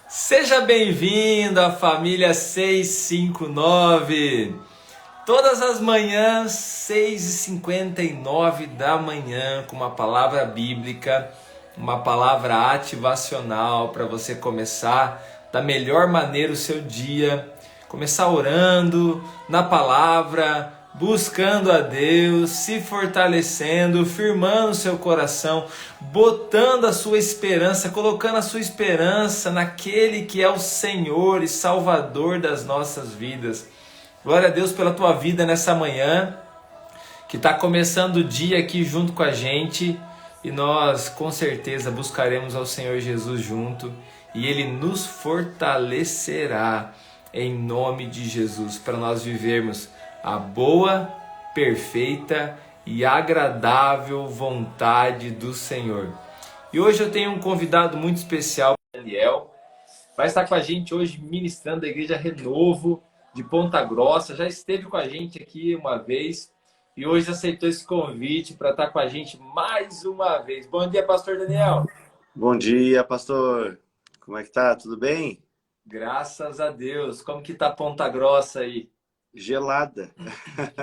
Seja bem-vindo à família 659. Todas as manhãs, 6h59 da manhã, com uma palavra bíblica, uma palavra ativacional para você começar da melhor maneira o seu dia. Começar orando na palavra, buscando a Deus, se fortalecendo, firmando o seu coração, botando a sua esperança, colocando a sua esperança naquele que é o Senhor e Salvador das nossas vidas. Glória a Deus pela tua vida nessa manhã, que está começando o dia aqui junto com a gente, e nós com certeza buscaremos ao Senhor Jesus junto, e Ele nos fortalecerá em nome de Jesus, para nós vivermos a boa, perfeita e agradável vontade do Senhor. E hoje eu tenho um convidado muito especial, Daniel. Vai estar com a gente hoje ministrando a Igreja Renovo de Ponta Grossa. Já esteve com a gente aqui uma vez e hoje aceitou esse convite para estar com a gente mais uma vez. Bom dia, pastor Daniel. Bom dia, pastor. Como é que tá? Tudo bem? Graças a Deus. Como que tá Ponta Grossa aí? Gelada.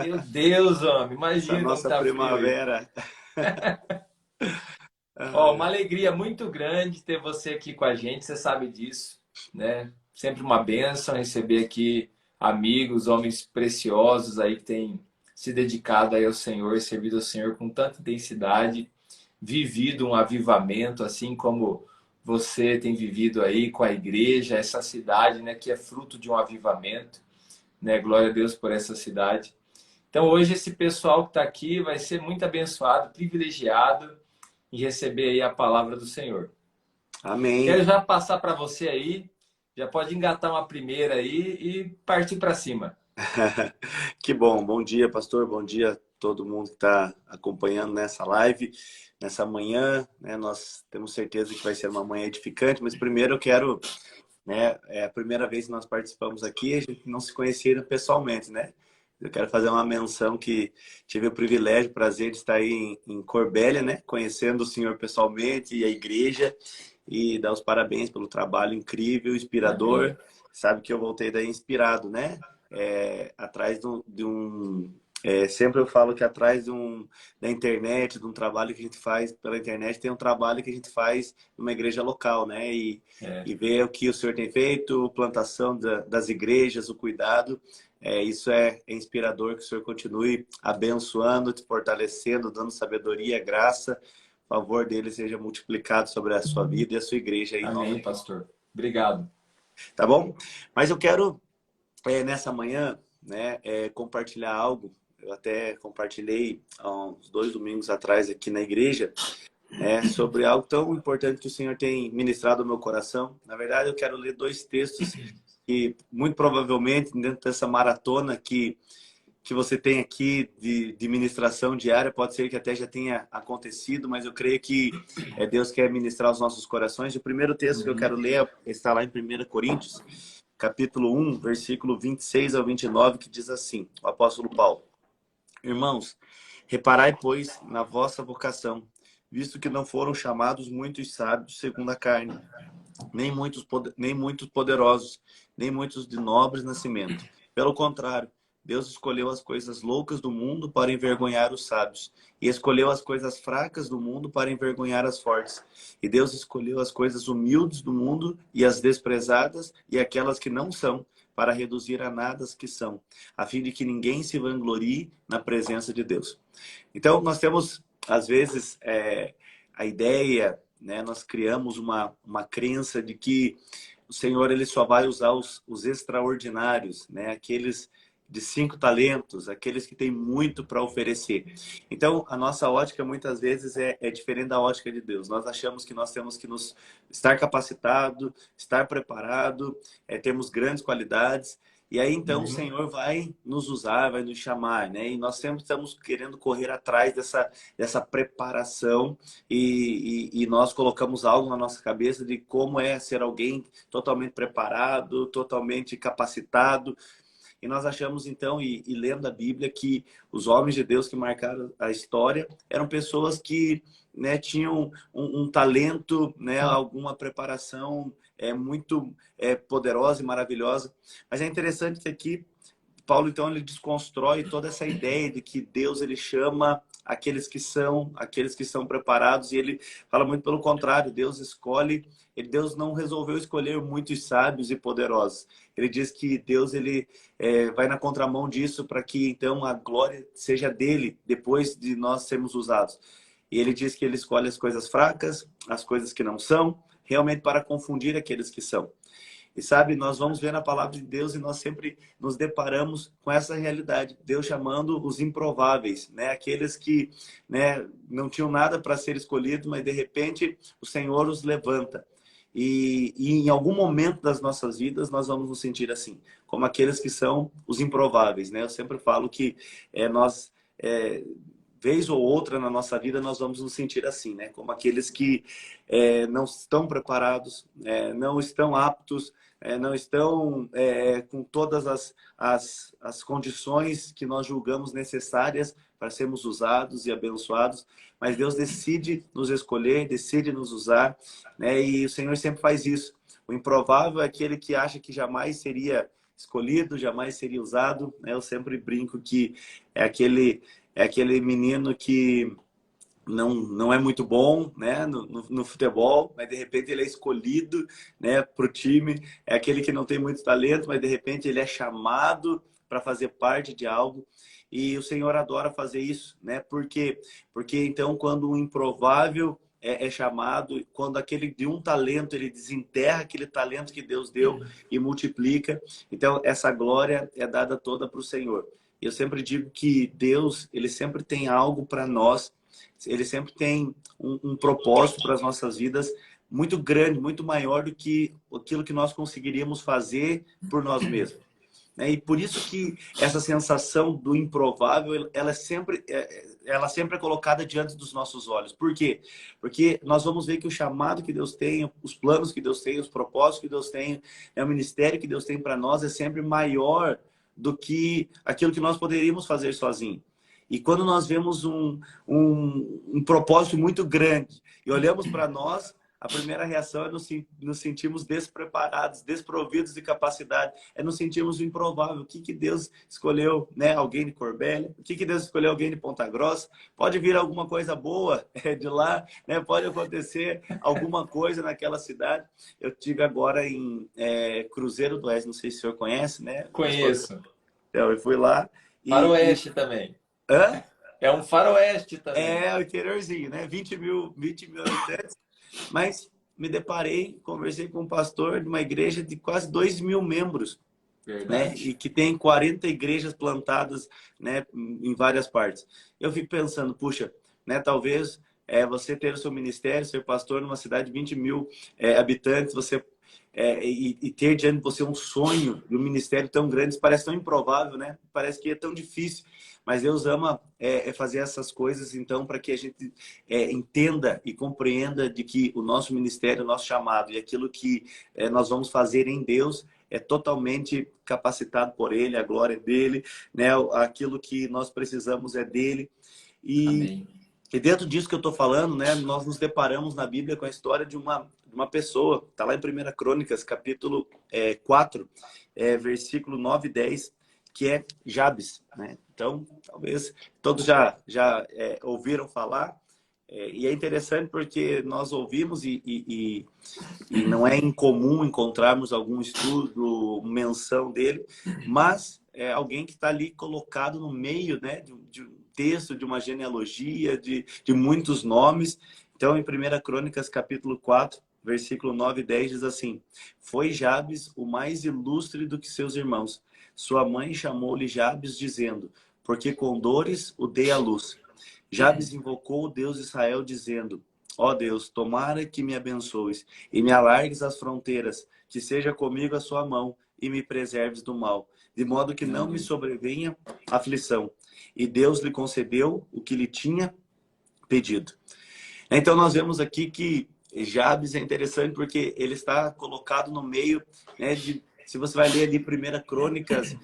Meu Deus, homem, Essa imagina como nossa tá frio aí. primavera. Ó, uma alegria muito grande ter você aqui com a gente, você sabe disso, né? Sempre uma bênção receber aqui amigos, homens preciosos aí que têm se dedicado aí ao Senhor, servido ao Senhor com tanta intensidade, vivido um avivamento, assim como você tem vivido aí com a igreja, essa cidade, né, que é fruto de um avivamento, né? Glória a Deus por essa cidade. Então hoje esse pessoal que está aqui vai ser muito abençoado, privilegiado e receber aí a palavra do Senhor. Quero Amém. já passar para você aí, já pode engatar uma primeira aí e partir para cima. Que bom. Bom dia, pastor. Bom dia a todo mundo que está acompanhando nessa live, nessa manhã, né? Nós temos certeza que vai ser uma manhã edificante, mas primeiro eu quero, né? É a primeira vez que nós participamos aqui, a gente não se conhecia pessoalmente, né? Eu quero fazer uma menção que tive o privilégio, o prazer de estar aí em Corbélia, né? Conhecendo o senhor pessoalmente e a igreja e dar os parabéns pelo trabalho incrível, Amém. inspirador. Sabe que eu voltei daí inspirado, né? Atrás sempre eu falo que atrás da internet, de um trabalho que a gente faz pela internet, tem um trabalho que a gente faz numa igreja local, né? É, E ver o que o senhor tem feito, plantação das igrejas, o cuidado. Isso é inspirador, que o senhor continue abençoando, te fortalecendo, dando sabedoria, graça. O favor dele seja multiplicado sobre a sua vida e a sua igreja aí, em nome amém, de... pastor. Obrigado. Tá bom? Mas eu quero, nessa manhã, né, compartilhar algo. Eu até compartilhei há uns 2 domingos atrás aqui na igreja, sobre algo tão importante que o Senhor tem ministrado ao meu coração. Na verdade, eu quero ler 2 textos que, muito provavelmente, dentro dessa maratona que você tem aqui de ministração diária, pode ser que até já tenha acontecido, mas eu creio que Deus quer ministrar os nossos corações. E o primeiro texto que eu Uhum. quero ler está lá em 1 Coríntios, capítulo 1, versículo 26 ao 29, que diz assim, o apóstolo Paulo: Irmãos, reparai, pois, na vossa vocação, visto que não foram chamados muitos sábios segundo a carne, nem muitos poderosos, nem muitos de nobres nascimento. Pelo contrário, Deus escolheu as coisas loucas do mundo para envergonhar os sábios, e escolheu as coisas fracas do mundo para envergonhar as fortes. E Deus escolheu as coisas humildes do mundo e as desprezadas e aquelas que não são, para reduzir a nada as que são, a fim de que ninguém se vanglorie na presença de Deus. Então, nós temos, às vezes, a ideia, né? Nós criamos uma crença de que o Senhor ele só vai usar os extraordinários, né? Aqueles de 5 talentos, aqueles que têm muito para oferecer. Então, a nossa ótica muitas vezes é diferente da ótica de Deus. Nós achamos que nós temos que nos estar capacitado, estar preparado, termos grandes qualidades. E aí, então, o Uhum. Senhor vai nos usar, vai nos chamar, né? E nós sempre estamos querendo correr atrás dessa preparação e nós colocamos algo na nossa cabeça de como é ser alguém totalmente preparado, totalmente capacitado. E nós achamos, então, e lendo a Bíblia, que os homens de Deus que marcaram a história eram pessoas que, né, tinham um talento, né, alguma preparação muito poderosa e maravilhosa. Mas é interessante que aqui Paulo, então, ele desconstrói toda essa ideia de que Deus, ele chama aqueles que são preparados, e ele fala muito pelo contrário. Deus escolhe, Deus não resolveu escolher muitos sábios e poderosos. Ele diz que Deus, ele vai na contramão disso para que, então, a glória seja dele depois de nós sermos usados. E ele diz que ele escolhe as coisas fracas, as coisas que não são, realmente para confundir aqueles que são. E sabe, nós vamos ver na palavra de Deus e nós sempre nos deparamos com essa realidade. Deus chamando os improváveis, né? Aqueles que, né, não tinham nada para ser escolhidos, mas de repente o Senhor os levanta. E em algum momento das nossas vidas nós vamos nos sentir assim, como aqueles que são os improváveis, né? Eu sempre falo que nós... vez ou outra na nossa vida nós vamos nos sentir assim, né? Como aqueles que não estão preparados, não estão aptos, não estão com todas as condições que nós julgamos necessárias para sermos usados e abençoados, mas Deus decide nos escolher, decide nos usar, né? E o Senhor sempre faz isso. O improvável é aquele que acha que jamais seria escolhido, jamais seria usado, né? Eu sempre brinco que é aquele menino que não é muito bom, né, no futebol, mas de repente ele é escolhido, né, para o time. É aquele que não tem muito talento, mas de repente ele é chamado para fazer parte de algo. E o Senhor adora fazer isso, né? Porque então, quando o improvável é chamado, quando aquele de um talento, ele desenterra aquele talento que Deus deu e multiplica, então essa glória é dada toda para o Senhor. Eu sempre digo que Deus, ele sempre tem algo para nós, ele sempre tem um propósito para as nossas vidas muito grande, muito maior do que aquilo que nós conseguiríamos fazer por nós mesmos. E por isso que essa sensação do improvável, ela sempre é colocada diante dos nossos olhos. Por quê? Porque nós vamos ver que o chamado que Deus tem, os planos que Deus tem, os propósitos que Deus tem, o ministério que Deus tem para nós é sempre maior do que aquilo que nós poderíamos fazer sozinho. E quando nós vemos um propósito muito grande e olhamos para nós, a primeira reação é nos sentirmos despreparados, desprovidos de capacidade, é nos sentirmos o improvável. O que Deus escolheu, né? Alguém de Corbélia? O que Deus escolheu alguém de Ponta Grossa? Pode vir alguma coisa boa de lá, né? Pode acontecer alguma coisa naquela cidade. Eu estive agora em Cruzeiro do Oeste, não sei se o senhor conhece, né? Conheço. Então, eu fui lá. Faroeste também. Hã? É um faroeste também. É, o interiorzinho, né? 20 mil habitantes. Mas me deparei, conversei com um pastor de uma igreja de quase 2 mil membros. Né? E que tem 40 igrejas plantadas, né, em várias partes. Eu fico pensando, puxa, né, talvez você ter o seu ministério, ser pastor numa cidade de 20 mil habitantes, você e ter diante de você um sonho de um ministério tão grande, parece tão improvável, né? Parece que é tão difícil. Mas Deus ama fazer essas coisas, então, para que a gente entenda e compreenda de que o nosso ministério, o nosso chamado e aquilo que nós vamos fazer em Deus é totalmente capacitado por Ele, a glória é dEle, né? Aquilo que nós precisamos é dEle. Amém. E dentro disso que eu estou falando, né, nós nos deparamos na Bíblia com a história de uma pessoa, está lá em 1 Crônicas, capítulo 4, versículo 9 e 10, que é Jabes, né? Então, talvez todos já ouviram falar, e é interessante porque nós ouvimos e não é incomum encontrarmos algum estudo, menção dele, mas é alguém que está ali colocado no meio, né, de um texto, de uma genealogia, de muitos nomes. Então, em 1 Crônicas, capítulo 4, versículo 9 e 10, diz assim: foi Jabes o mais ilustre do que seus irmãos. Sua mãe chamou-lhe Jabes, dizendo, porque com dores o dei à luz. Jabes invocou o Deus de Israel, dizendo, ó Deus, tomara que me abençoes e me alargues as fronteiras, que seja comigo a sua mão e me preserves do mal, de modo que não me sobrevenha aflição. E Deus lhe concedeu o que lhe tinha pedido. Então nós vemos aqui que Jabes é interessante porque ele está colocado no meio, né, se você vai ler ali 1 Crônicas,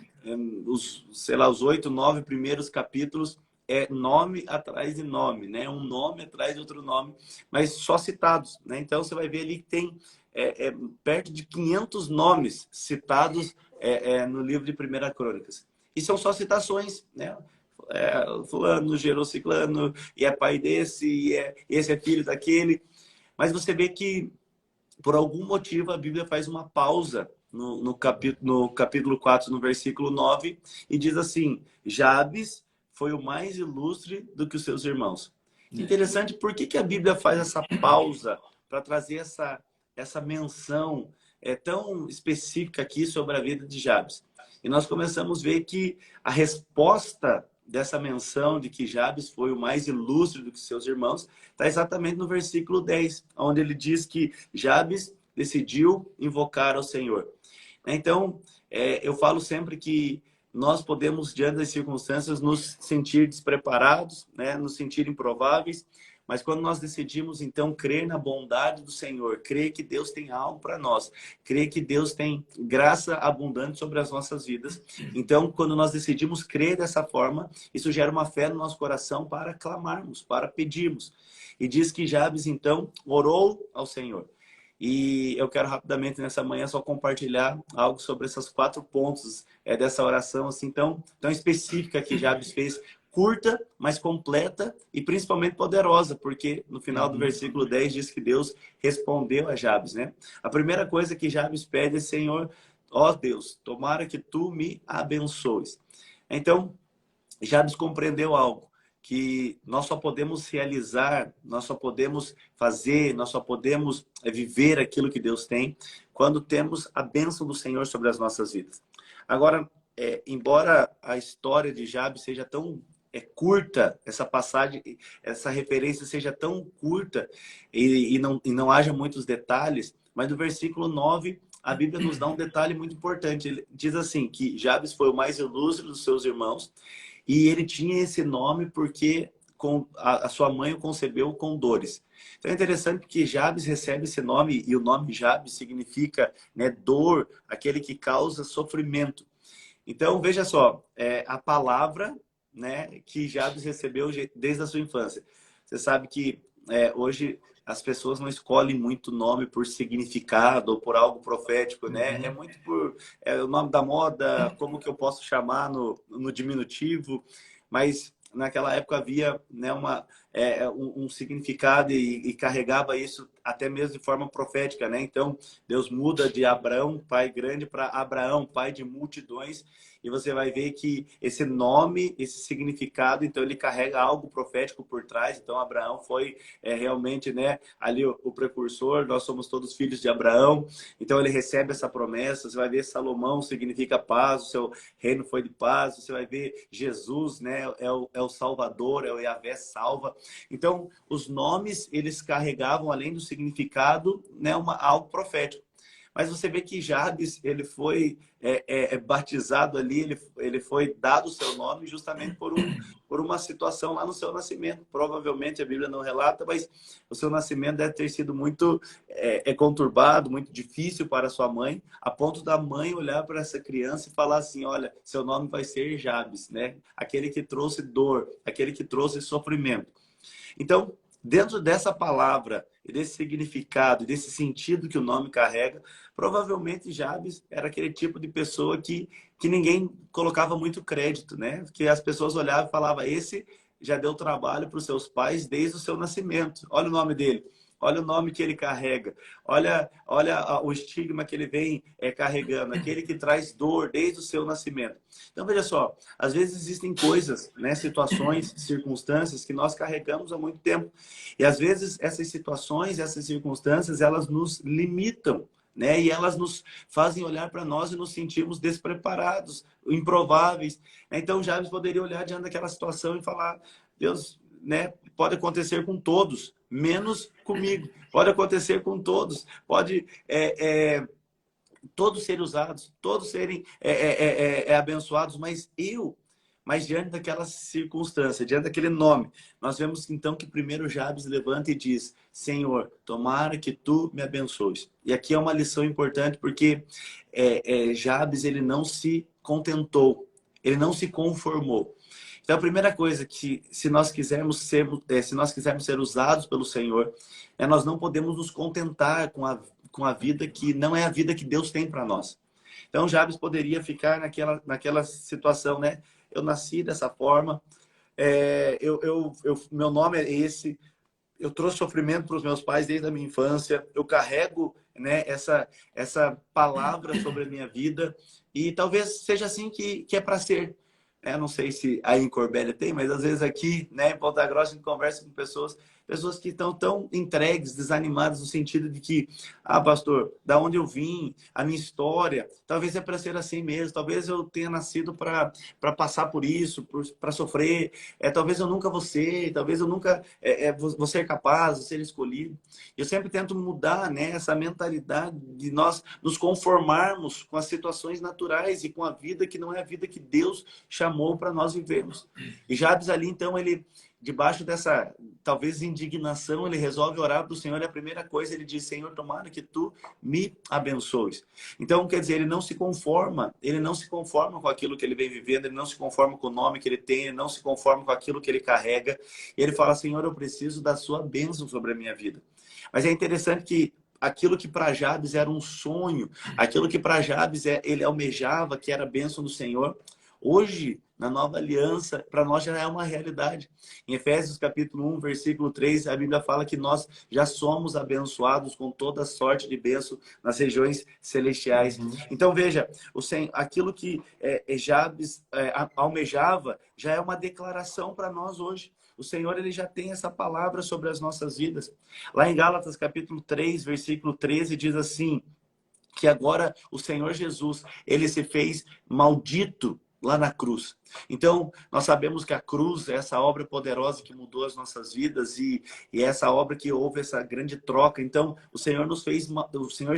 sei lá, os 8, 9 primeiros capítulos é nome atrás de nome, né? Um nome atrás de outro nome, mas só citados, né? Então você vai ver ali que tem perto de 500 nomes citados no livro de Primeira Crônicas. E são só citações, né? Fulano gerou ciclano, e é pai desse, esse é filho daquele. Mas você vê que, por algum motivo, a Bíblia faz uma pausa no capítulo 4, no versículo 9, e diz assim: Jabes foi o mais ilustre do que os seus irmãos. Interessante, por que a Bíblia faz essa pausa para trazer essa menção tão específica aqui sobre a vida de Jabes? E nós começamos a ver que a resposta dessa menção de que Jabes foi o mais ilustre do que seus irmãos está exatamente no versículo 10, onde ele diz que Jabes decidiu invocar ao Senhor. Então, eu falo sempre que nós podemos, diante das circunstâncias, nos sentir despreparados, né? Nos sentir improváveis, mas quando nós decidimos, então, crer na bondade do Senhor, crer que Deus tem algo para nós, crer que Deus tem graça abundante sobre as nossas vidas, então, quando nós decidimos crer dessa forma, isso gera uma fé no nosso coração para clamarmos, para pedirmos. E diz que Jabes, então, orou ao Senhor. E eu quero rapidamente nessa manhã só compartilhar algo sobre esses 4 pontos dessa oração assim tão específica que Jabes fez, curta, mas completa e principalmente poderosa, porque no final do versículo 10 diz que Deus respondeu a Jabes, né? A primeira coisa que Jabes pede é: Senhor, ó Deus, tomara que tu me abençoes. Então, Jabes compreendeu algo, que nós só podemos realizar, nós só podemos fazer, nós só podemos viver aquilo que Deus tem quando temos a bênção do Senhor sobre as nossas vidas. Agora, embora a história de Jabes seja tão curta, essa passagem, essa referência seja tão curta e não haja muitos detalhes, mas no versículo 9, a Bíblia nos dá um detalhe muito importante. Ele diz assim, que Jabes foi o mais ilustre dos seus irmãos, e ele tinha esse nome porque a sua mãe o concebeu com dores. Então é interessante que Jabes recebe esse nome, e o nome Jabes significa, né, dor, aquele que causa sofrimento. Então, veja só, a palavra, né, que Jabes recebeu desde a sua infância. Você sabe que hoje as pessoas não escolhem muito nome por significado ou por algo profético, né? É muito por o nome da moda, como que eu posso chamar no diminutivo, mas naquela época havia, né, um significado e carregava isso até mesmo de forma profética, né? Então, Deus muda de Abrão, pai grande, para Abraão, pai de multidões, e você vai ver que esse nome, esse significado, então ele carrega algo profético por trás. Então, Abraão foi realmente, né, ali o precursor, nós somos todos filhos de Abraão, então ele recebe essa promessa. Você vai ver Salomão significa paz, o seu reino foi de paz. Você vai ver Jesus, né, é o Salvador, é o Yahvé salva. Então, os nomes, eles carregavam, além do significado, né, algo profético. Mas você vê que Jabes, ele foi batizado ali, ele foi dado o seu nome justamente por uma situação lá no seu nascimento. Provavelmente a Bíblia não relata, mas o seu nascimento deve ter sido muito conturbado, muito difícil para sua mãe, a ponto da mãe olhar para essa criança e falar assim: olha, seu nome vai ser Jabes, né? Aquele que trouxe dor, aquele que trouxe sofrimento. Então, dentro dessa palavra, desse significado, desse sentido que o nome carrega, provavelmente Jabes era aquele tipo de pessoa que ninguém colocava muito crédito, né? Que as pessoas olhavam e falavam: esse já deu trabalho para os seus pais desde o seu nascimento. Olha o nome dele. Olha o nome que ele carrega. Olha o estigma que ele vem carregando. Aquele que traz dor desde o seu nascimento. Então, veja só. Às vezes existem coisas, né, situações, circunstâncias que nós carregamos há muito tempo. E às vezes essas situações, essas circunstâncias, elas nos limitam, né? E elas nos fazem olhar para nós e nos sentirmos despreparados, improváveis. Então, Jabes poderia olhar diante daquela situação e falar: Deus, né, pode acontecer com todos, menos comigo. Pode acontecer com todos. Pode todos serem usados, todos serem abençoados, mas diante daquela circunstância, diante daquele nome, nós vemos então que primeiro Jabes levanta e diz: Senhor, tomara que tu me abençoes. E aqui é uma lição importante, porque Jabes, ele não se contentou, ele não se conformou. Então, a primeira coisa que, se nós quisermos ser usados pelo Senhor, nós não podemos nos contentar com a vida que não é a vida que Deus tem para nós. Então, Jabes poderia ficar naquela situação, né? Eu nasci dessa forma, meu nome é esse, eu trouxe sofrimento para os meus pais desde a minha infância, eu carrego, né, essa palavra sobre a minha vida, e talvez seja assim que é para ser. Não sei se aí em Corbélia tem, mas às vezes aqui, né, em Ponta Grossa, a gente conversa com pessoas que estão tão entregues, desanimadas, no sentido de que, pastor, da onde eu vim, a minha história, talvez é para ser assim mesmo, talvez eu tenha nascido para passar por isso, para sofrer, talvez eu nunca vou ser, talvez eu nunca vou ser capaz de ser escolhido. Eu sempre tento mudar, né, essa mentalidade de nós nos conformarmos com as situações naturais e com a vida que não é a vida que Deus chamou para nós vivermos. E Jabes ali, então, ele, debaixo dessa, talvez, indignação, ele resolve orar para o Senhor, e a primeira coisa ele diz: Senhor, tomara que tu me abençoes. Então, quer dizer, ele não se conforma com aquilo que ele vem vivendo, ele não se conforma com o nome que ele tem, ele não se conforma com aquilo que ele carrega, e ele fala: Senhor, eu preciso da sua bênção sobre a minha vida. Mas é interessante que aquilo que para Jabes era um sonho, aquilo que para Jabes ele almejava, que era a bênção do Senhor, hoje, na nova aliança, para nós já é uma realidade. Em Efésios capítulo 1, versículo 3, a Bíblia fala que nós já somos abençoados com toda sorte de bênção nas regiões celestiais. Então, veja, aquilo que Jabes almejava já é uma declaração para nós hoje. O Senhor, ele já tem essa palavra sobre as nossas vidas. Lá em Gálatas capítulo 3, versículo 13, diz assim, que agora o Senhor Jesus, ele se fez maldito lá na cruz. Então, nós sabemos que a cruz é essa obra poderosa que mudou as nossas vidas e essa obra que houve essa grande troca. Então, o Senhor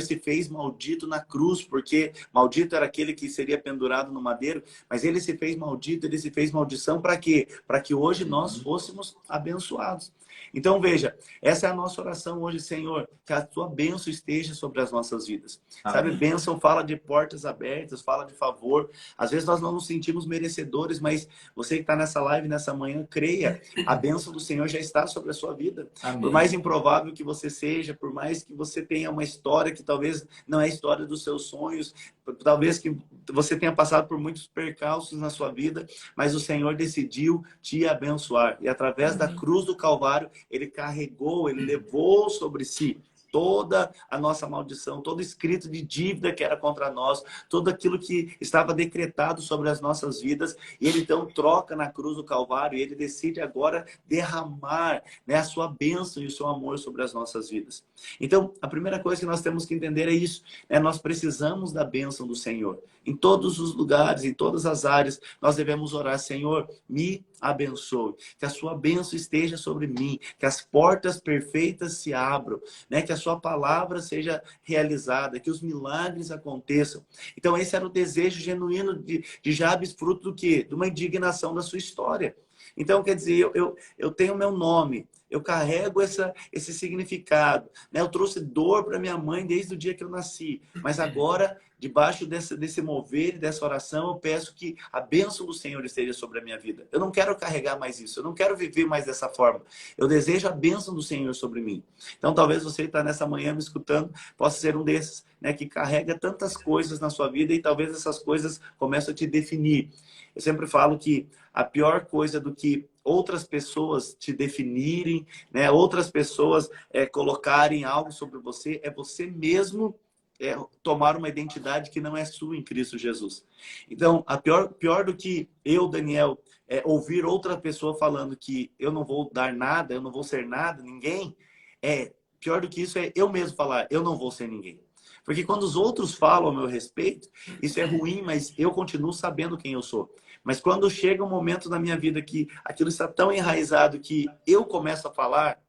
se fez maldito na cruz, porque maldito era aquele que seria pendurado no madeiro, mas ele se fez maldito, ele se fez maldição para quê? Para que hoje nós fôssemos abençoados. Então, veja, essa é a nossa oração hoje, Senhor, que a tua bênção esteja sobre as nossas vidas. Amém. Sabe, bênção fala de portas abertas, fala de favor. Às vezes nós não nos sentimos merecedores, mas você que está nessa live, nessa manhã, creia, a bênção do Senhor já está sobre a sua vida. Amém. Por mais improvável que você seja, por mais que você tenha uma história que talvez não é a história dos seus sonhos, talvez que você tenha passado por muitos percalços na sua vida, mas o Senhor decidiu te abençoar. E através da cruz do Calvário, ele carregou, ele levou sobre si toda a nossa maldição, todo escrito de dívida que era contra nós, tudo aquilo que estava decretado sobre as nossas vidas, e ele então troca na cruz do Calvário, e ele decide agora derramar, né, a sua bênção e o seu amor sobre as nossas vidas. Então, a primeira coisa que nós temos que entender é isso, né? Nós precisamos da bênção do Senhor. Em todos os lugares, em todas as áreas, nós devemos orar: Senhor, me abençoe, que a sua bênção esteja sobre mim, que as portas perfeitas se abram, né? Que a sua palavra seja realizada, que os milagres aconteçam. Então, esse era o desejo genuíno de Jabes, fruto do quê? De uma indignação da sua história. Então, quer dizer, eu tenho meu nome, eu carrego esse significado, né? Eu trouxe dor para minha mãe desde o dia que eu nasci, mas agora, debaixo desse mover, dessa oração, eu peço que a bênção do Senhor esteja sobre a minha vida. Eu não quero carregar mais isso, eu não quero viver mais dessa forma. Eu desejo a bênção do Senhor sobre mim. Então, talvez você que está nessa manhã me escutando possa ser um desses, né, que carrega tantas coisas na sua vida e talvez essas coisas começam a te definir. Eu sempre falo que a pior coisa do que outras pessoas te definirem, né, outras pessoas colocarem algo sobre você, é você mesmo tomar uma identidade que não é sua em Cristo Jesus. Então, pior do que eu, Daniel, ouvir outra pessoa falando que eu não vou dar nada, eu não vou ser nada, ninguém, pior do que isso é eu mesmo falar, eu não vou ser ninguém. Porque quando os outros falam a meu respeito, isso é ruim, mas eu continuo sabendo quem eu sou. Mas quando chega um momento na minha vida que aquilo está tão enraizado que eu começo a falar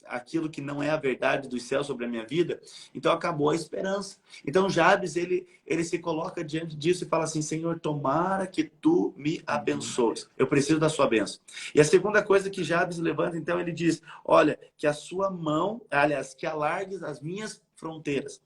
aquilo que não é a verdade dos céus sobre a minha vida, então acabou a esperança. Então Jabes, ele se coloca diante disso e fala assim: Senhor, tomara que tu me abençoes. Eu preciso da sua bênção. E a segunda coisa que Jabes levanta, então ele diz: olha, que a sua mão, aliás, que alargues as minhas fronteiras.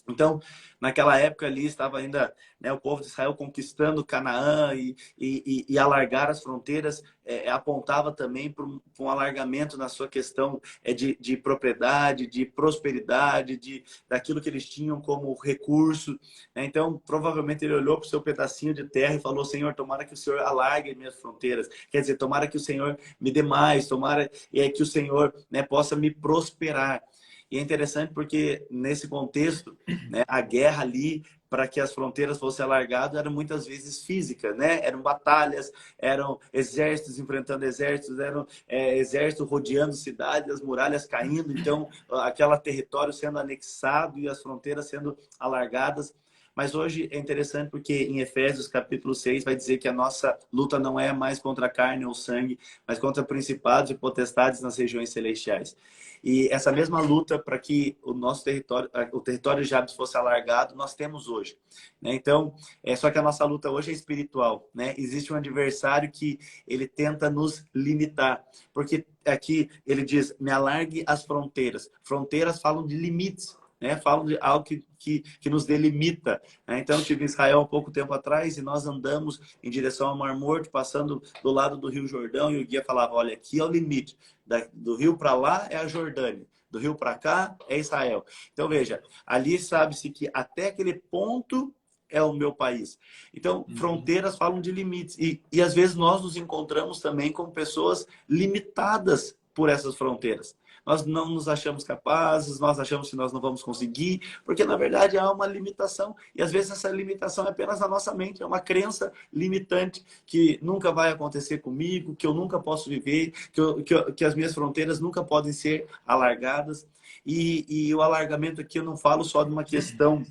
Então, naquela época ali estava ainda, né, o povo de Israel conquistando Canaã e alargar as fronteiras, apontava também para um alargamento na sua questão de propriedade, de prosperidade, daquilo que eles tinham como recurso, né? Então, provavelmente ele olhou para o seu pedacinho de terra e falou: Senhor, tomara que o Senhor alargue as minhas fronteiras. Quer dizer, tomara que o Senhor me dê mais, tomara que o Senhor, né, possa me prosperar. E é interessante porque, nesse contexto, né, a guerra ali, para que as fronteiras fossem alargadas, era muitas vezes física, né? Eram batalhas, eram exércitos enfrentando exércitos, eram exércitos rodeando cidades, as muralhas caindo, então, aquele território sendo anexado e as fronteiras sendo alargadas. Mas hoje é interessante porque em Efésios capítulo 6 vai dizer que a nossa luta não é mais contra a carne ou sangue, mas contra principados e potestades nas regiões celestiais. E essa mesma luta para que o nosso território, o território de Jabes fosse alargado, nós temos hoje, né? Então, só que a nossa luta hoje é espiritual, né? Existe um adversário que ele tenta nos limitar, porque aqui ele diz: me alargue as fronteiras. Fronteiras falam de limites, né? Falam de algo que nos delimita, né? Então, eu tive em Israel há pouco tempo atrás e nós andamos em direção ao Mar Morto, passando do lado do Rio Jordão, e o guia falava: olha, aqui é o limite. Do rio para lá é a Jordânia, do rio para cá é Israel. Então, veja, ali sabe-se que até aquele ponto é o meu país. Então, fronteiras falam de limites. E às vezes nós nos encontramos também com pessoas limitadas por essas fronteiras. Nós não nos achamos capazes, nós achamos que nós não vamos conseguir, porque na verdade há uma limitação. E às vezes essa limitação é apenas na nossa mente, é uma crença limitante que nunca vai acontecer comigo, que eu nunca posso viver, que as minhas fronteiras nunca podem ser alargadas. E o alargamento aqui eu não falo só de uma questão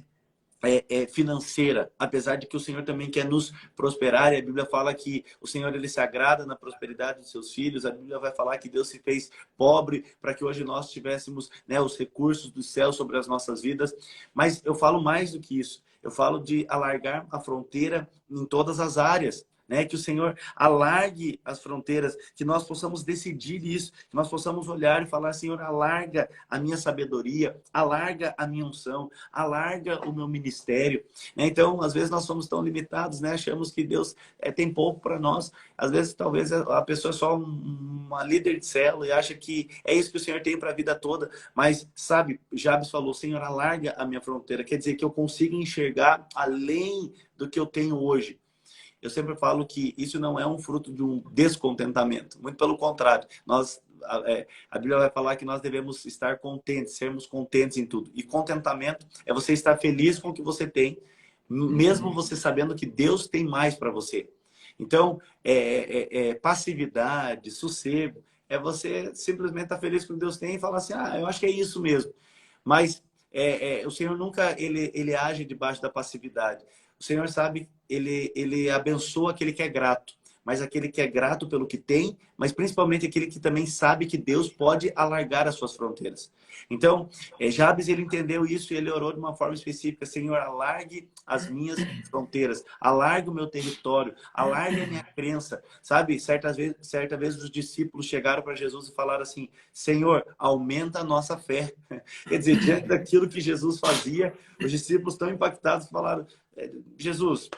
financeira, apesar de que o Senhor também quer nos prosperar, e a Bíblia fala que o Senhor ele se agrada na prosperidade dos seus filhos. A Bíblia vai falar que Deus se fez pobre para que hoje nós tivéssemos, né, os recursos do céu sobre as nossas vidas. Mas eu falo mais do que isso, eu falo de alargar a fronteira em todas as áreas, né? Que o Senhor alargue as fronteiras, que nós possamos decidir isso, que nós possamos olhar e falar: Senhor, alarga a minha sabedoria, alarga a minha unção, alarga o meu ministério, né? Então, às vezes nós somos tão limitados, né? Achamos que Deus tem pouco para nós. Às vezes, talvez a pessoa é só uma líder de célula e acha que é isso que o Senhor tem para a vida toda. Mas, sabe, Jabes falou: Senhor, alarga a minha fronteira. Quer dizer que eu consiga enxergar além do que eu tenho hoje. Eu sempre falo que isso não é um fruto de um descontentamento. Muito pelo contrário. A Bíblia vai falar que nós devemos estar contentes, sermos contentes em tudo. E contentamento é você estar feliz com o que você tem, mesmo você sabendo que Deus tem mais para você. Então, passividade, sossego, é você simplesmente estar feliz com o que Deus tem e falar assim: eu acho que é isso mesmo. Mas o Senhor nunca ele age debaixo da passividade. O Senhor sabe, ele abençoa aquele que é grato, mas aquele que é grato pelo que tem, mas principalmente aquele que também sabe que Deus pode alargar as suas fronteiras. Então, Jabes, ele entendeu isso e ele orou de uma forma específica: Senhor, alargue as minhas fronteiras, alargue o meu território, alargue a minha crença. Sabe, certa vez os discípulos chegaram para Jesus e falaram assim: Senhor, aumenta a nossa fé. Quer dizer, diante daquilo que Jesus fazia, os discípulos tão impactados falaram: Jesus,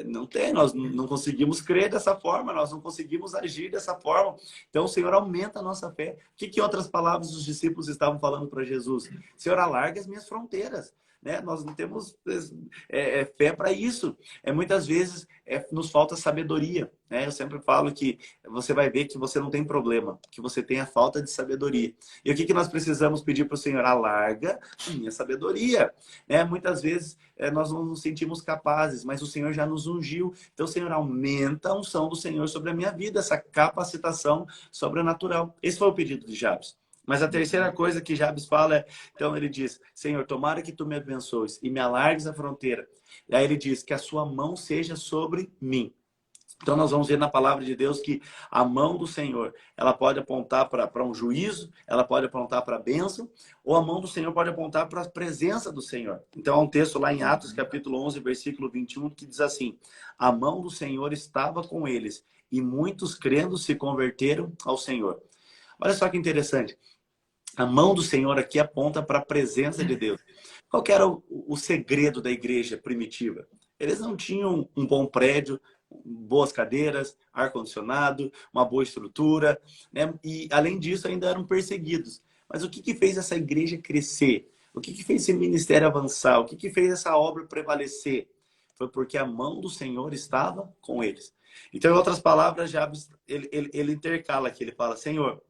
não tem, nós não conseguimos crer dessa forma, nós não conseguimos agir dessa forma. Então, o Senhor aumenta a nossa fé. O que em outras palavras os discípulos estavam falando para Jesus? Senhor, alarga as minhas fronteiras, né? Nós não temos fé para isso. Muitas vezes nos falta sabedoria, né? Eu sempre falo que você vai ver que você não tem problema, que você tem a falta de sabedoria. E o que nós precisamos pedir para o Senhor? Alarga a minha sabedoria, né? Muitas vezes nós não nos sentimos capazes, mas o Senhor já nos ungiu. Então, o Senhor, aumenta a unção do Senhor sobre a minha vida, essa capacitação sobrenatural. Esse foi o pedido de Jabes. Mas a terceira coisa que Jabes fala então ele diz: Senhor, tomara que tu me abençoes e me alargues a fronteira. E aí ele diz: que a sua mão seja sobre mim. Então nós vamos ver na palavra de Deus que a mão do Senhor, ela pode apontar para um juízo, ela pode apontar para a bênção, ou a mão do Senhor pode apontar para a presença do Senhor. Então há um texto lá em Atos capítulo 11, versículo 21, que diz assim: a mão do Senhor estava com eles e muitos crendo se converteram ao Senhor. Olha só que interessante. A mão do Senhor aqui aponta para a presença de Deus. Qual que era o segredo da igreja primitiva? Eles não tinham um bom prédio, boas cadeiras, ar-condicionado, uma boa estrutura, né? E, além disso, ainda eram perseguidos. Mas o que que fez essa igreja crescer? O que que fez esse ministério avançar? O que que fez essa obra prevalecer? Foi porque a mão do Senhor estava com eles. Então, em outras palavras, Jabes, ele intercala aqui, ele fala, Senhor,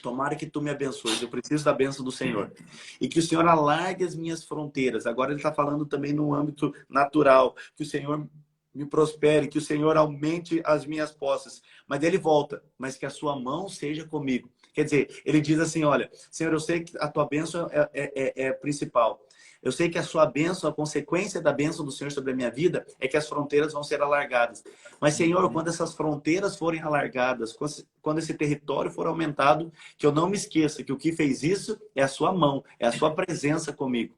tomara que tu me abençoes, eu preciso da bênção do Senhor. E que o Senhor alargue as minhas fronteiras. Agora ele está falando também no âmbito natural, que o Senhor me prospere, que o Senhor aumente as minhas posses. Mas ele volta, mas que a sua mão seja comigo. Quer dizer, ele diz assim, olha, Senhor, eu sei que a tua bênção é principal. Eu sei que a sua bênção, a consequência da bênção do Senhor sobre a minha vida é que as fronteiras vão ser alargadas. Mas, Senhor, quando essas fronteiras forem alargadas, quando esse território for aumentado, que eu não me esqueça que o que fez isso é a sua mão, é a sua presença comigo.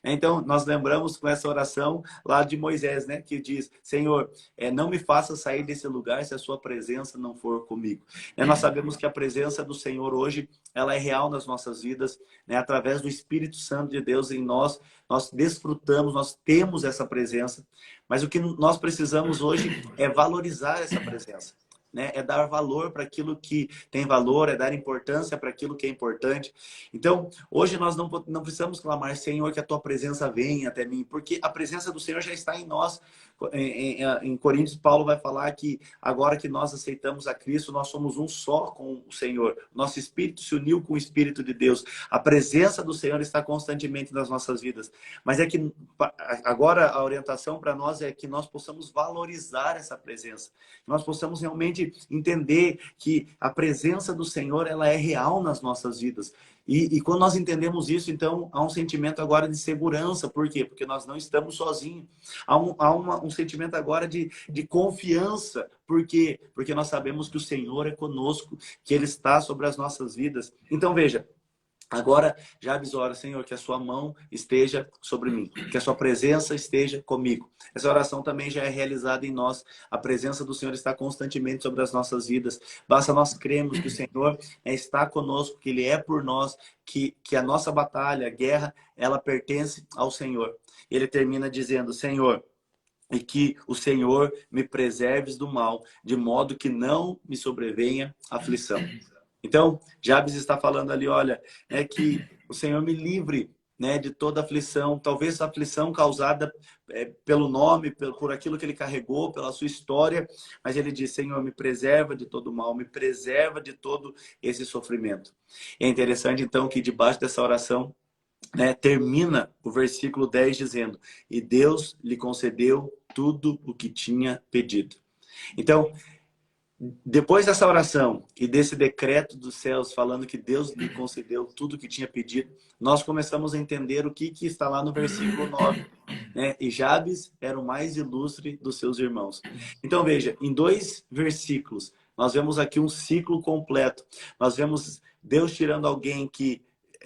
Então, nós lembramos com essa oração lá de Moisés, né? Que diz, Senhor, não me faça sair desse lugar se a sua presença não for comigo. Nós sabemos que a presença do Senhor hoje, ela é real nas nossas vidas, né? Através do Espírito Santo de Deus em nós, nós desfrutamos, nós temos essa presença. Mas o que nós precisamos hoje é valorizar essa presença. Né? É dar valor para aquilo que tem valor, é dar importância para aquilo que é importante. Então, hoje nós não precisamos clamar, Senhor, que a tua presença venha até mim, porque a presença do Senhor já está em nós. Em Coríntios, Paulo vai falar que agora que nós aceitamos a Cristo, nós somos um só com o Senhor. Nosso espírito se uniu com o Espírito de Deus. A presença do Senhor está constantemente nas nossas vidas. Mas é que agora a orientação para nós é que nós possamos valorizar essa presença. Que nós possamos realmente entender que a presença do Senhor, ela é real nas nossas vidas. E quando nós entendemos isso, então há um sentimento agora de segurança. Por quê? Porque nós não estamos sozinhos. Há um sentimento agora de confiança. Por quê? Porque nós sabemos que o Senhor é conosco, que Ele está sobre as nossas vidas. Então veja, agora, Jabes ora, Senhor, que a sua mão esteja sobre mim, que a sua presença esteja comigo. Essa oração também já é realizada em nós. A presença do Senhor está constantemente sobre as nossas vidas. Basta nós cremos que o Senhor está conosco, que Ele é por nós, que a nossa batalha, a guerra, ela pertence ao Senhor. Ele termina dizendo, Senhor, e que o Senhor me preserves do mal, de modo que não me sobrevenha aflição. Então, Jabes está falando ali, olha, é que o Senhor me livre, né, de toda aflição, talvez a aflição causada pelo nome, por aquilo que ele carregou, pela sua história, mas ele diz, Senhor, me preserva de todo mal, me preserva de todo esse sofrimento. E é interessante, então, que debaixo dessa oração, né, termina o versículo 10 dizendo, e Deus lhe concedeu tudo o que tinha pedido. Então, depois dessa oração e desse decreto dos céus falando que Deus lhe concedeu tudo o que tinha pedido, nós começamos a entender o que está lá no versículo 9. Né? E Jabes era o mais ilustre dos seus irmãos. Então veja, em 2 versículos, nós vemos aqui um ciclo completo. Nós vemos Deus tirando alguém que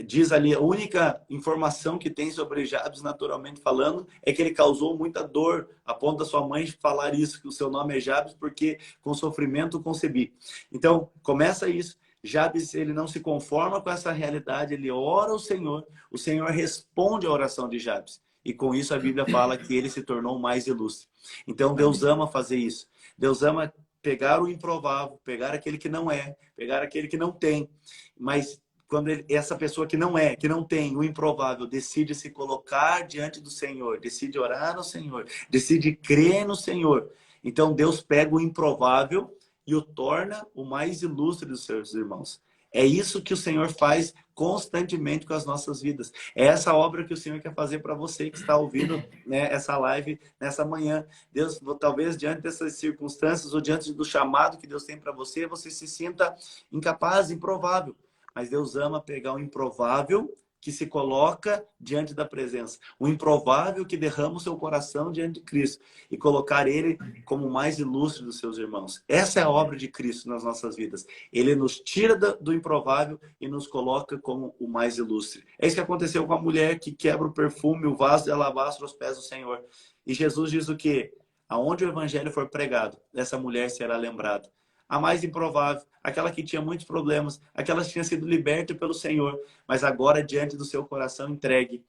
diz ali, a única informação que tem sobre Jabes, naturalmente falando, é que ele causou muita dor, a ponto da sua mãe falar isso, que o seu nome é Jabes, porque com sofrimento concebi. Então, começa isso. Jabes, ele não se conforma com essa realidade, ele ora ao Senhor, o Senhor responde à oração de Jabes. E com isso a Bíblia fala que ele se tornou mais ilustre. Então, Deus ama fazer isso. Deus ama pegar o improvável, pegar aquele que não é, pegar aquele que não tem, mas quando essa pessoa que não tem, o improvável, decide se colocar diante do Senhor, decide orar no Senhor, decide crer no Senhor. Então Deus pega o improvável e o torna o mais ilustre dos seus irmãos. É isso que o Senhor faz constantemente com as nossas vidas. É essa obra que o Senhor quer fazer para você que está ouvindo, né, essa live nessa manhã. Deus, talvez diante dessas circunstâncias ou diante do chamado que Deus tem para você, você se sinta incapaz, improvável. Mas Deus ama pegar o improvável que se coloca diante da presença. O improvável que derrama o seu coração diante de Cristo e colocar ele como o mais ilustre dos seus irmãos. Essa é a obra de Cristo nas nossas vidas. Ele nos tira do improvável e nos coloca como o mais ilustre. É isso que aconteceu com a mulher que quebra o perfume, o vaso de alabastro aos pés do Senhor. E Jesus diz o quê? Aonde o evangelho for pregado, essa mulher será lembrada. A mais improvável, aquela que tinha muitos problemas, aquela que tinha sido liberta pelo Senhor, mas agora diante do seu coração entregue,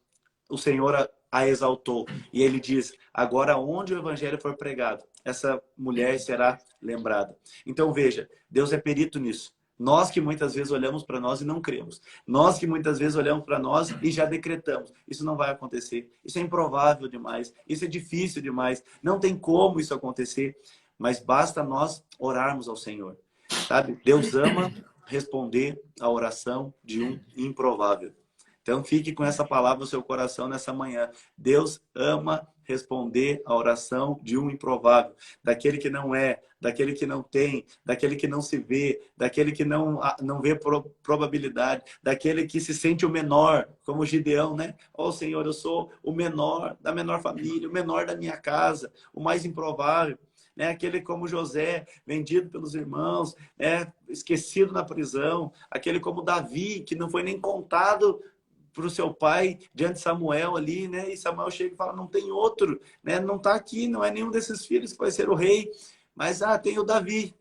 o Senhor a exaltou. E ele diz, agora onde o evangelho for pregado, essa mulher será lembrada. Então veja, Deus é perito nisso. Nós que muitas vezes olhamos para nós e não cremos. Nós que muitas vezes olhamos para nós e já decretamos. Isso não vai acontecer. Isso é improvável demais. Isso é difícil demais. Não tem como isso acontecer. Mas basta nós orarmos ao Senhor. Sabe? Deus ama responder a oração de um improvável. Então fique com essa palavra no seu coração nessa manhã. Deus ama responder a oração de um improvável, daquele que não é, daquele que não tem, daquele que não se vê, daquele que não vê probabilidade, daquele que se sente o menor, como Gideão, né? Ó Senhor, eu sou o menor da menor família, o menor da minha casa, o mais improvável. Né? Aquele como José, vendido pelos irmãos, esquecido na prisão, aquele como Davi, que não foi nem contado para o seu pai diante de Samuel ali, né? E Samuel chega e fala, não tem outro, né? Não está aqui, não é nenhum desses filhos que vai ser o rei. Mas tem o Davi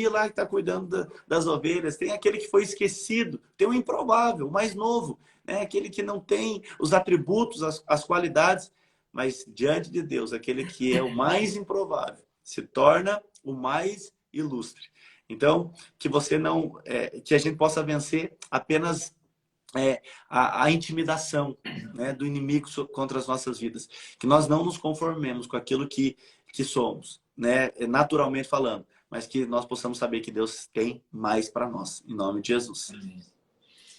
lá que está cuidando das ovelhas, tem aquele que foi esquecido, tem o improvável, o mais novo, né? Aquele que não tem os atributos, as qualidades, mas diante de Deus, aquele que é o mais improvável, se torna o mais ilustre. Então, que você não, que a gente possa vencer apenas a intimidação, né, do inimigo contra as nossas vidas. Que nós não nos conformemos com aquilo que somos, né, naturalmente falando, mas que nós possamos saber que Deus tem mais para nós, em nome de Jesus.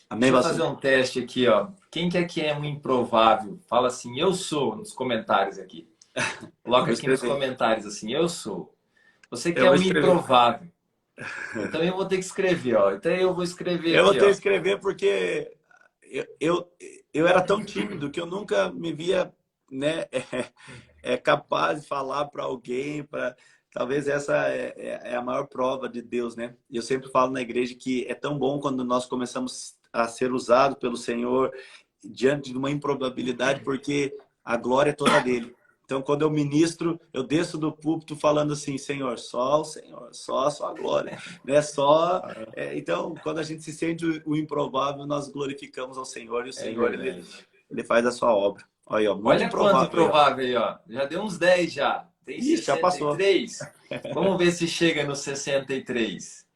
Amém, Deixa eu fazer um teste aqui, ó. Quem que é um improvável? Fala assim, eu sou, nos comentários aqui. Coloca aqui nos comentários assim, eu sou. Você que é um improvável. Então eu vou ter que escrever, ó. Então eu vou escrever aqui, eu vou ter que ó. escrever porque eu era tão tímido que eu nunca me via, né, capaz de falar para alguém, talvez essa é a maior prova de Deus, né? E eu sempre falo na igreja que é tão bom quando nós começamos a ser usados pelo Senhor diante de uma improbabilidade, porque a glória é toda dele. Então, quando eu ministro, eu desço do púlpito falando assim, Senhor, só o Senhor, só a sua glória, né? Então, quando a gente se sente o improvável, nós glorificamos ao Senhor e o Senhor, ele faz a sua obra. Olha, muito olha improvável, quanto improvável aí, ó. Já deu uns 10 já. Tem 63. Já passou. Vamos ver se chega no 63.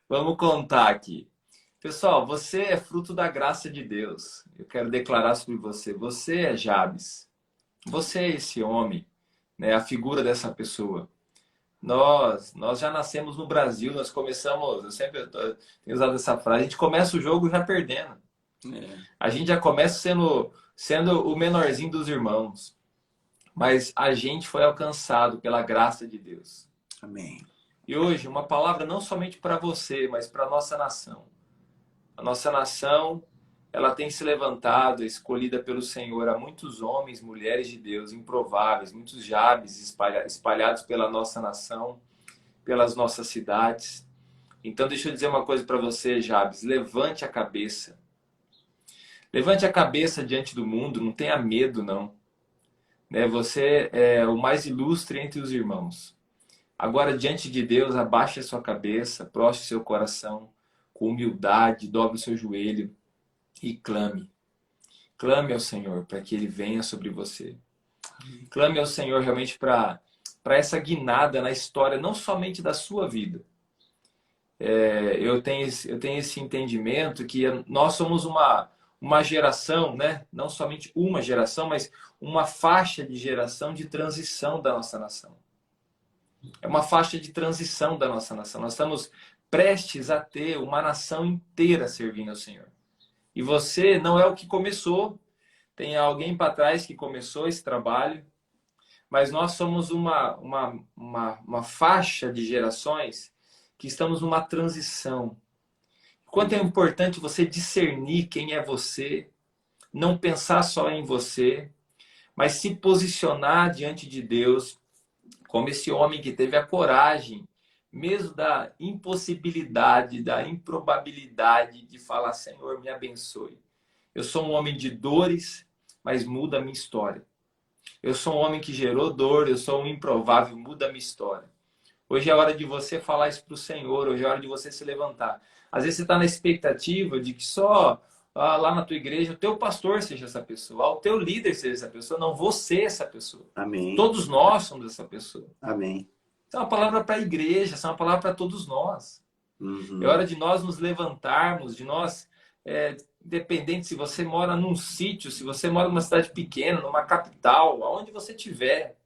Vamos contar aqui. Pessoal, você é fruto da graça de Deus. Eu quero declarar sobre você. Você é Jabes. Você é esse homem, né? A figura dessa pessoa. Nós já nascemos no Brasil, nós começamos, eu sempre tenho usado essa frase, a gente começa o jogo já perdendo. A gente já começa sendo o menorzinho dos irmãos. Mas a gente foi alcançado pela graça de Deus. Amém. E hoje, uma palavra não somente para você, mas para a nossa nação. A nossa nação, ela tem se levantado, escolhida pelo Senhor, há muitos homens, mulheres de Deus, improváveis, muitos Jabes espalhados pela nossa nação, pelas nossas cidades. Então, deixa eu dizer uma coisa para você, Jabes, levante a cabeça. Levante a cabeça diante do mundo, não tenha medo, não. Você é o mais ilustre entre os irmãos. Agora, diante de Deus, abaixe a sua cabeça, prostre seu coração, com humildade, dobre o seu joelho e clame. Clame ao Senhor para que Ele venha sobre você. Clame ao Senhor realmente para essa guinada na história, não somente da sua vida. Eu tenho esse entendimento que nós somos uma geração, né? Não somente uma geração, mas uma faixa de geração de transição da nossa nação. É uma faixa de transição da nossa nação. Nós estamos prestes a ter uma nação inteira servindo ao Senhor. E você não é o que começou. Tem alguém para trás que começou esse trabalho. Mas nós somos uma faixa de gerações que estamos numa transição. Quanto é importante você discernir quem é você, não pensar só em você, mas se posicionar diante de Deus como esse homem que teve a coragem, mesmo da impossibilidade, da improbabilidade de falar, Senhor, me abençoe. Eu sou um homem de dores, mas muda a minha história. Eu sou um homem que gerou dor, eu sou um improvável, muda a minha história. Hoje é hora de você falar isso para o Senhor, hoje é hora de você se levantar. Às vezes você está na expectativa de que só lá na tua igreja, o teu pastor seja essa pessoa, o teu líder seja essa pessoa, não você essa pessoa. Amém. Todos nós somos essa pessoa. Amém. Isso é uma palavra para a igreja, isso é uma palavra para todos nós. É Uhum. hora de nós nos levantarmos, de nós, independente se você mora num sítio, se você mora numa cidade pequena, numa capital, aonde você estiver.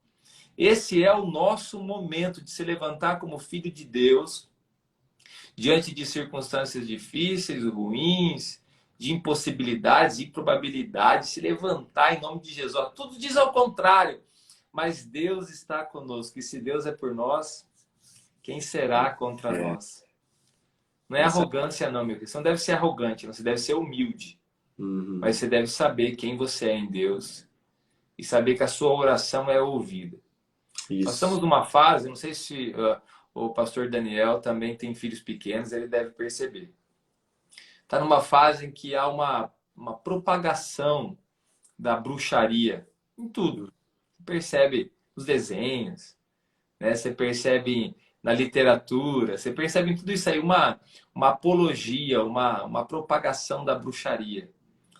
Esse é o nosso momento de se levantar como filho de Deus, diante de circunstâncias difíceis, ruins, de impossibilidades, improbabilidades, se levantar em nome de Jesus. Tudo diz ao contrário, mas Deus está conosco. E se Deus é por nós, quem será contra É, nós? Não é essa. arrogância, não, meu querido. Você não deve ser arrogante, você deve ser humilde. Mas Uhum. você deve saber quem você é em Deus e saber que a sua oração é ouvida. Nós estamos Isso. numa fase, não sei se o pastor Daniel também tem filhos pequenos, ele deve perceber. Está numa fase em que há uma propagação da bruxaria em tudo. Você percebe nos desenhos, né? Você percebe na literatura, você percebe em tudo isso aí uma apologia, uma propagação da bruxaria.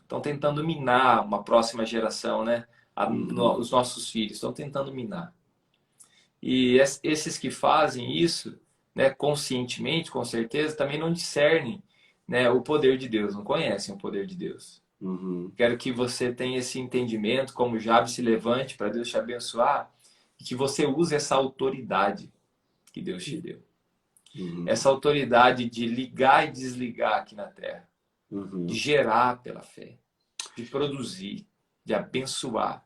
Estão tentando minar uma próxima geração, né? Uhum. Os nossos filhos estão tentando minar. E esses que fazem isso, né, conscientemente, com certeza, também não discernem, né, o poder de Deus, não conhecem o poder de Deus. Uhum. Quero que você tenha esse entendimento, como Jabes se levante para Deus te abençoar, e que você use essa autoridade que Deus te deu. Uhum. Essa autoridade de ligar e desligar aqui na terra, de Uhum. gerar pela fé, de produzir, de abençoar,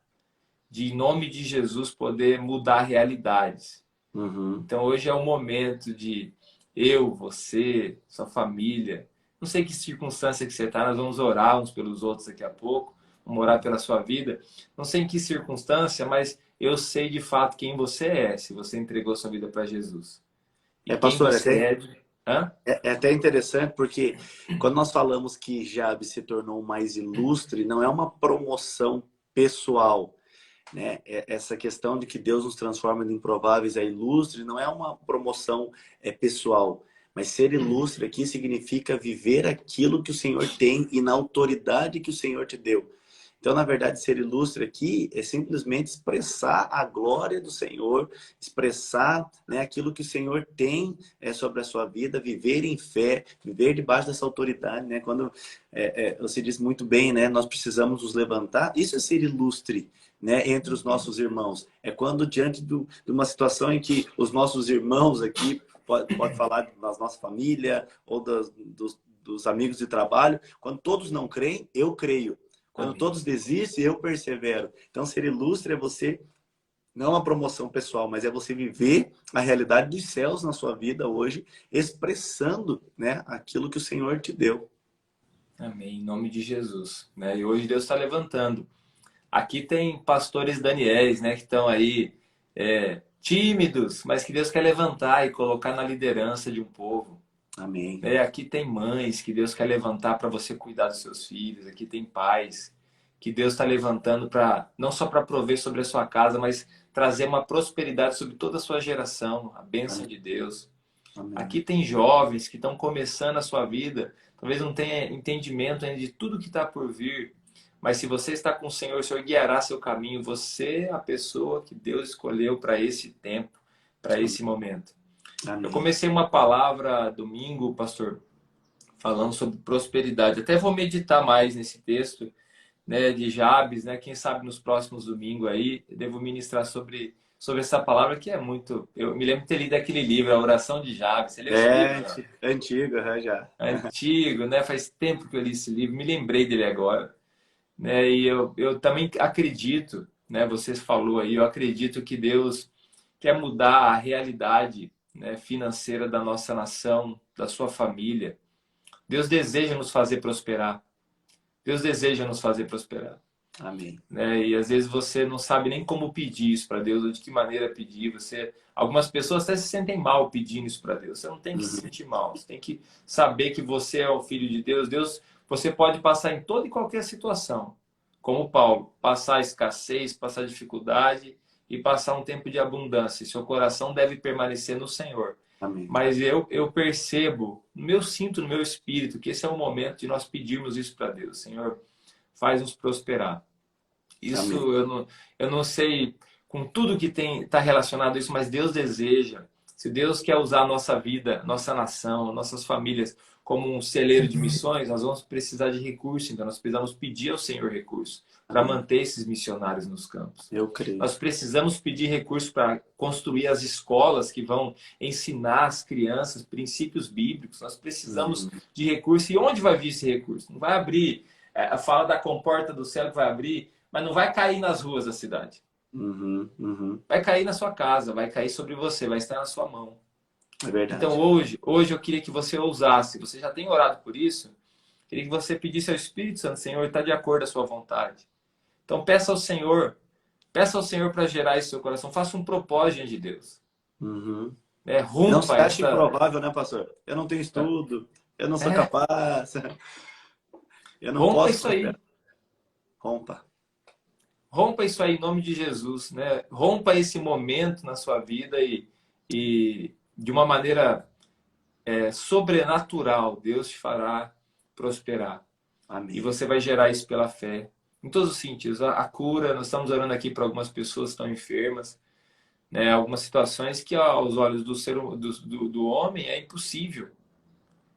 de, em nome de Jesus, poder mudar realidades. Uhum. Então, hoje é o momento de eu, você, sua família, não sei que circunstância que você está, nós vamos orar uns pelos outros daqui a pouco, vamos orar pela sua vida. Não sei em que circunstância, mas eu sei de fato quem você é, se você entregou sua vida para Jesus. E quem Pastor, você é. Hã? é até interessante porque quando nós falamos que Jabes se tornou mais ilustre, não é uma promoção pessoal, né? Essa questão de que Deus nos transforma em improváveis a ilustre não é uma promoção pessoal, mas ser ilustre aqui significa viver aquilo que o Senhor tem e na autoridade que o Senhor te deu. Então, na verdade, ser ilustre aqui é simplesmente expressar a glória do Senhor, expressar, né, aquilo que o Senhor tem sobre a sua vida, viver em fé, viver debaixo dessa autoridade, né? Quando você disse muito bem, né, nós precisamos nos levantar. Isso é ser ilustre, né, entre os nossos irmãos. É quando diante de uma situação em que os nossos irmãos aqui pode falar da nossa família ou dos amigos de trabalho, quando todos não creem, eu creio. Quando Amém. todos desistem, eu persevero. Então, ser ilustre é você, não uma promoção pessoal, mas é você viver a realidade dos céus na sua vida hoje, expressando, né, aquilo que o Senhor te deu. Amém. Em nome de Jesus. Né? E hoje Deus está levantando. Aqui tem pastores Daniéis, né, que estão aí tímidos, mas que Deus quer levantar e colocar na liderança de um povo. Amém. Aqui tem mães que Deus quer levantar para você cuidar dos seus filhos. Aqui tem pais que Deus está levantando para não só para prover sobre a sua casa, mas trazer uma prosperidade sobre toda a sua geração, a bênção Amém. de Deus. Amém. Aqui tem jovens que estão começando a sua vida, talvez não tenha entendimento ainda de tudo que está por vir, mas se você está com o Senhor guiará seu caminho. Você é a pessoa que Deus escolheu para esse tempo, para esse momento. Eu Amém. comecei uma palavra domingo, pastor, falando sobre prosperidade. Até vou meditar mais nesse texto, né, de Jabes, né? Quem sabe nos próximos domingos aí eu devo ministrar sobre essa palavra que é muito. Eu me lembro de ter lido aquele livro, A Oração de Jabes. Você leu esse livro? Não? Antigo, já. É antigo, né? Faz tempo que eu li esse livro, me lembrei dele agora, né? E eu também acredito, né? Você falou aí, eu acredito que Deus quer mudar a realidade, né, financeira da nossa nação, da sua família. Deus deseja nos fazer prosperar. Deus deseja nos fazer prosperar. Amém. Né? E às vezes você não sabe nem como pedir isso para Deus, ou de que maneira pedir. Algumas pessoas até se sentem mal pedindo isso para Deus. Você não tem que se Uhum. sentir mal. Você tem que saber que você é o filho de Deus. Deus, você pode passar em toda e qualquer situação, como Paulo, passar escassez, passar dificuldade e passar um tempo de abundância. Seu coração deve permanecer no Senhor. Amém. Mas eu percebo, eu sinto no meu espírito que esse é o momento de nós pedirmos isso para Deus. Senhor, faz-nos prosperar. Isso Amém. eu não sei com tudo que está relacionado a isso, mas Deus deseja. Se Deus quer usar a nossa vida, nossa nação, nossas famílias como um celeiro de missões, nós vamos precisar de recursos. Então, nós precisamos pedir ao Senhor recursos para Amém. manter esses missionários nos campos. Eu creio. Nós precisamos pedir recursos para construir as escolas que vão ensinar as crianças princípios bíblicos. Nós precisamos de recursos. E onde vai vir esse recurso? Não vai abrir, fala da comporta do céu que vai abrir, mas não vai cair nas ruas da cidade. Vai cair na sua casa, vai cair sobre você, vai estar na sua mão. É verdade. Então hoje eu queria que você ousasse. Você já tem orado por isso? Queria que você pedisse ao Espírito Santo, Senhor, está de acordo com a sua vontade. Então peça ao Senhor para gerar isso no seu coração. Faça um propósito diante de Deus. Rompa não se acha improvável, né, pastor? Eu não tenho estudo, eu não sou capaz, eu não rompa posso. Isso aí. Rompa isso aí em nome de Jesus, né? Rompa esse momento na sua vida e de uma maneira sobrenatural, Deus te fará prosperar. Amém. E você vai gerar isso pela fé. Em todos os sentidos. A cura, nós estamos orando aqui para algumas pessoas que estão enfermas, né? Algumas situações que aos olhos do homem é impossível.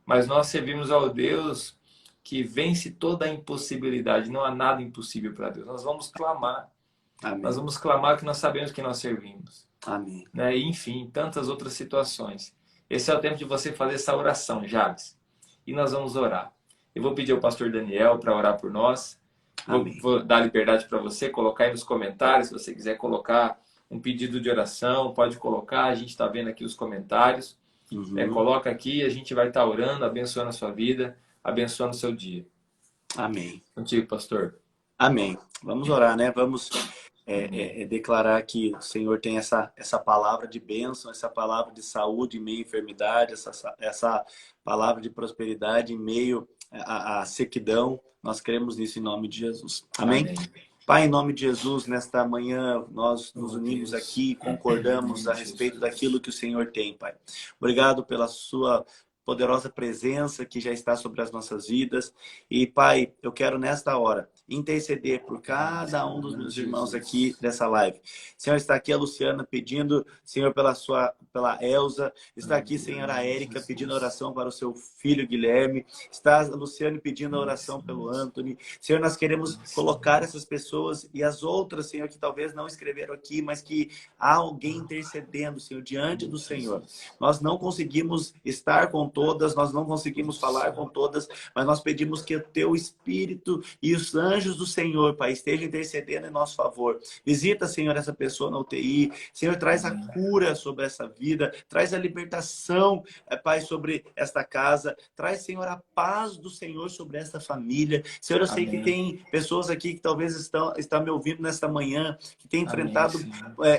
Mas nós servimos ao Deus que vence toda a impossibilidade. Não há nada impossível para Deus. Nós vamos clamar. Amém. Nós vamos clamar que nós sabemos que nós servimos. Amém. Né? E, enfim, tantas outras situações. Esse é o tempo de você fazer essa oração, Jabes. E nós vamos orar. Eu vou pedir ao pastor Daniel para orar por nós. Vou dar liberdade para você colocar aí nos comentários. Se você quiser colocar um pedido de oração, pode colocar. A gente está vendo aqui os comentários. Coloca aqui, a gente vai estar orando, abençoando a sua vida, abençoando o seu dia. Amém. Contigo, pastor. Amém. Vamos orar, né? Vamos declarar que o Senhor tem essa palavra de bênção, essa palavra de saúde em meio à enfermidade, essa palavra de prosperidade em meio à sequidão. Nós cremos nisso em nome de Jesus. Amém? Amém. Pai, em nome de Jesus, nesta manhã nós nos unimos aqui e concordamos a respeito daquilo que o Senhor tem, Pai. Obrigado pela sua poderosa presença que já está sobre as nossas vidas. E, Pai, eu quero nesta hora interceder por cada um dos meus irmãos aqui dessa live. Senhor, está aqui a Luciana pedindo, Senhor, pela Elza. Está aqui, Senhor, a Érica pedindo oração para o seu filho Guilherme. Está a Luciane pedindo a oração pelo Anthony. Senhor, nós queremos colocar essas pessoas e as outras, Senhor, que talvez não escreveram aqui, mas que há alguém intercedendo, Senhor, diante do Senhor. Nós não conseguimos estar com todas, nós não conseguimos falar com todas, mas nós pedimos que o teu Espírito e os anjos do Senhor, Pai, estejam intercedendo em nosso favor. Visita, Senhor, essa pessoa na UTI. Senhor, traz a cura sobre essa vida, traz a libertação, Pai, sobre esta casa. Traz, Senhor, a paz do Senhor sobre esta família. Senhor, eu sei que tem pessoas aqui que talvez estão me ouvindo nesta manhã, que têm enfrentado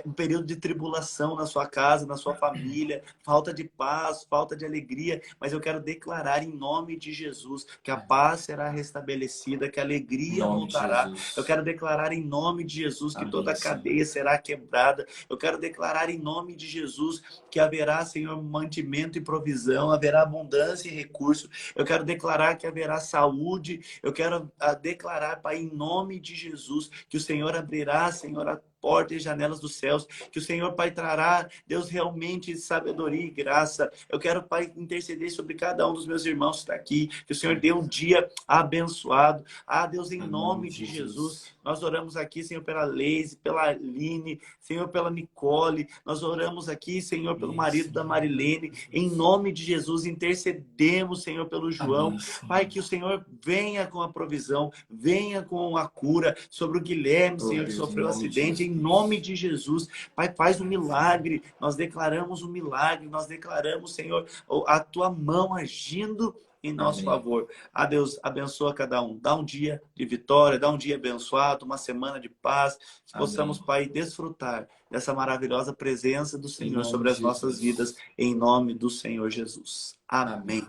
um período de tribulação na sua casa, na sua família, falta de paz, falta de alegria, mas eu quero declarar em nome de Jesus que a paz será restabelecida, que a alegria voltará. Eu quero declarar em nome de Jesus que toda a cadeia será quebrada. Eu quero declarar em nome de Jesus que haverá, Senhor, mantimento e provisão, haverá abundância e recurso. Eu quero declarar que haverá saúde. Eu quero declarar, Pai, em nome de Jesus, que o Senhor abrirá, Senhor, a porta e janelas dos céus, que o Senhor, Pai, trará, Deus, realmente sabedoria e graça. Eu quero, Pai, interceder sobre cada um dos meus irmãos que está aqui, que o Senhor dê um dia abençoado. Deus, em nome de Jesus, nós oramos aqui, Senhor, pela Leise, pela Aline, Senhor, pela Nicole, nós oramos aqui, Senhor, pelo marido da Marilene, em nome de Jesus, intercedemos, Senhor, pelo João. Pai, que o Senhor venha com a provisão, venha com a cura sobre o Guilherme, Senhor, que sofreu um acidente, em nome de Jesus. Pai, faz um milagre, nós declaramos um milagre, nós declaramos, Senhor, a tua mão agindo em nosso favor. Deus, abençoa cada um. Dá um dia de vitória, dá um dia abençoado, uma semana de paz. Que possamos, Pai, desfrutar dessa maravilhosa presença do Senhor sobre as nossas vidas, em nome do Senhor Jesus. Amém.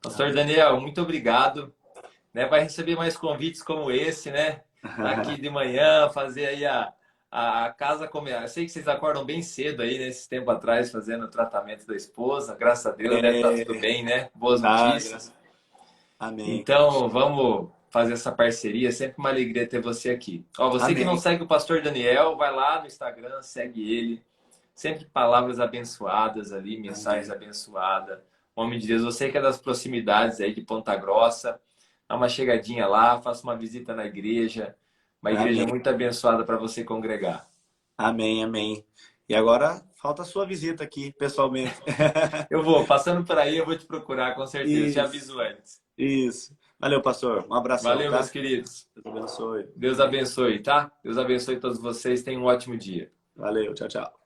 Pastor Daniel, muito obrigado. Vai receber mais convites como esse, né? Aqui de manhã, fazer aí A casa como eu sei que vocês acordam bem cedo aí, nesse tempo atrás, fazendo o tratamento da esposa. Graças a Deus, deve estar tudo É, bem, né? Boas tá, notícias. amém. Então, vamos fazer essa parceria. Sempre uma alegria ter você aqui. Ó, você que não Amém. segue o Pastor Daniel, vai lá no Instagram, segue ele. Sempre palavras abençoadas ali, mensagens Amém. abençoadas. Homem de Deus, você que é das proximidades aí de Ponta Grossa, dá uma chegadinha lá, faça uma visita na igreja. Uma igreja Amém. muito abençoada para você congregar. Amém. Amém. E agora falta a sua visita aqui, pessoalmente. Eu vou, passando por aí, eu vou te procurar com certeza. Te Isso, aviso antes. isso. Valeu, pastor. Um abração, Valeu, meus tá? queridos. Deus abençoe. Deus abençoe, tá? Deus abençoe todos vocês. Tenham um ótimo dia. Valeu, tchau, tchau.